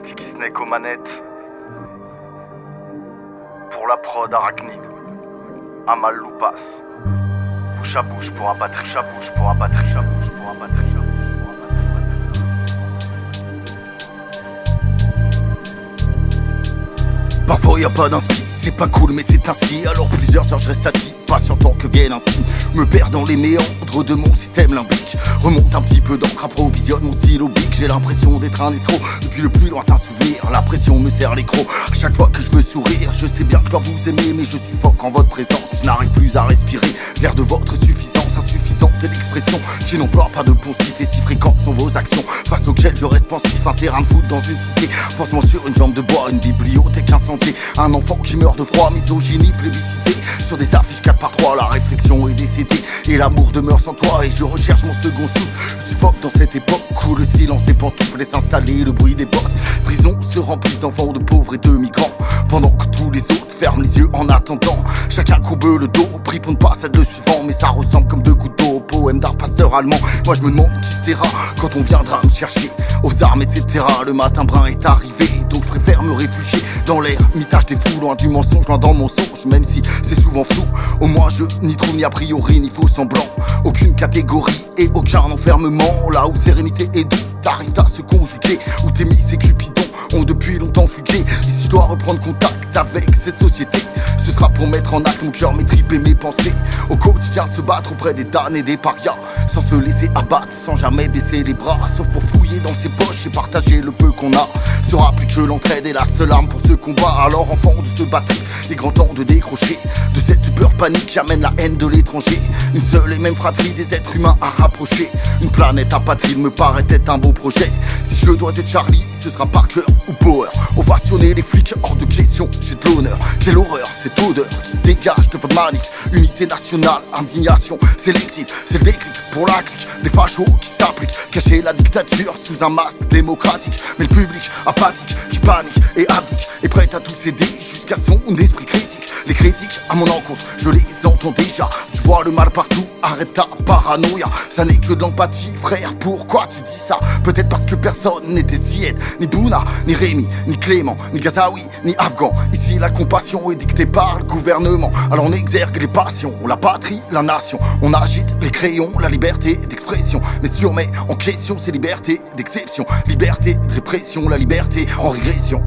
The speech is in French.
Sticky Snake aux manettes. Pour la prod arachnide, Amal Loupas. Bouche à bouche pour un batterie, bouche à bouche pour un batterie, bouche à bouche pour un batterie. Parfois y a pas d'inspi, c'est pas cool mais c'est ainsi. Alors plusieurs heures je reste assis, patientant que vienne un signe. Me perds dans les méandres de mon système limbique. Remonte un petit peu d'encre, approvisionne mon stylo bic. J'ai l'impression d'être un escroc depuis le plus lointain souvenir. La pression me serre les crocs, à chaque fois que je veux sourire. Je sais bien que je dois vous aimer mais je suffoque en votre présence. Je n'arrive plus à respirer l'air de votre suffisance. Insuffisante est l'expression qui n'emploie pas de poncif. Et si fréquentes sont vos actions face auxquelles je reste pensif. Un terrain de foot dans une cité, forcément sur une jambe de bois. Une bibliothèque incendiée, un enfant qui meurt de froid. Misogynie plébiscitée sur des affiches 4x3. La réflexion est décédée et l'amour demeure sans toi. Et je recherche mon second souffle. Je suffoque dans cette époque où le silence des pantoufles laisse installer le bruit des bottes. Prison se remplissent d'enfants, de pauvres et de migrants, pendant que tous les autres ferment les yeux en attendant. Chacun courbe le dos, prie pour ne pas être le suivant. Mais ça ressemble comme deux gouttes d'eau au poème d'un pasteur allemand. Moi je me demande qui se taira quand on viendra me chercher aux armes etc. Le matin brun est arrivé, donc je préfère me réfugier dans l'air, mitage des fous, loin du mensonge, loin dans mon songe. Même si c'est souvent flou, au moins je n'y trouve ni a priori ni faux semblant. Aucune catégorie et aucun enfermement. Là où sérénité et doute arrivent à se conjuguer, où Thémis et Cupidon ont depuis longtemps fugué. Et si je dois reprendre contact avec cette société, ce sera pour mettre en acte mon cœur, mes tripes et mes pensées. Au quotidien se battre auprès des damnés et des parias, sans se laisser abattre, sans jamais baisser les bras. Sauf pour fouiller dans ses poches et partager le peu qu'on a. Sera plus que l'entraide et la seule arme pour ce combat. Alors enfant de se battre, il est grand temps de décrocher de cette peur panique qui amène la haine de l'étranger. Une seule et même fratrie des êtres humains à rapprocher. Une planète apatride me paraît être un beau projet. Si je dois être Charlie, ce sera Parker ou Power. Ovationner les flics hors de question, j'ai de l'honneur. Quelle horreur, cette odeur qui se dégage de votre manif. Unité nationale, indignation sélective, c'est le déclic pour la clique des fachos qui s'appliquent. Cacher la dictature sous un masque démocratique. Mais le public apathique qui panique et abdique est prêt à tout céder jusqu'à son esprit critique. Les critiques à mon encontre, je les entends déjà. Tu vois le mal partout, arrête ta paranoïa. Ça n'est que de l'empathie, frère, pourquoi tu dis ça? Peut-être parce que personne n'était Zied, ni Bouna, ni Rémi, ni Clément, ni Gazaoui, ni Afghan. Ici la compassion est dictée par le gouvernement. Alors on exergue les passions, la patrie, la nation. On agite les crayons, la liberté d'expression. Mais si on met en question ces libertés d'exception, liberté de répression, la liberté en régression.